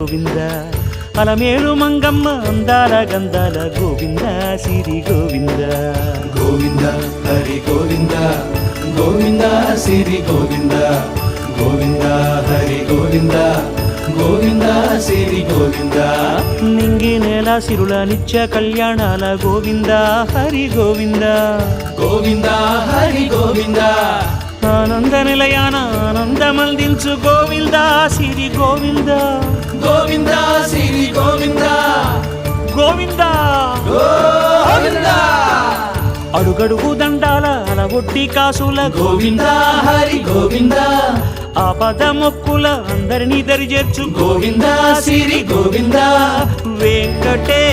గోవింద అలమేలు మంగమ్మ అందాల గంధాల గోవింద సిరి గోవింద గోవింద హరి గోవింద గోవింద సిరి గోవింద గోవింద హరి గోవింద గోవింద సిరి గోవింద నింగి నేల సిరుల నిత్య కళ్యాణాల గోవింద హరి గోవింద గోవింద హరి గోవింద ఆనంద నిలయాన ఆనందమందించు గోవింద సిరి గోవింద గోవింద సిరి గోవింద గోవింద గోవింద అడుగడుగు దండాల అలవొట్టి కాసుల గోవింద హరి గోవింద ఆపద మొక్కుల అందరినీ దరి చేర్చు గోవింద సిరి గోవింద వెంకటే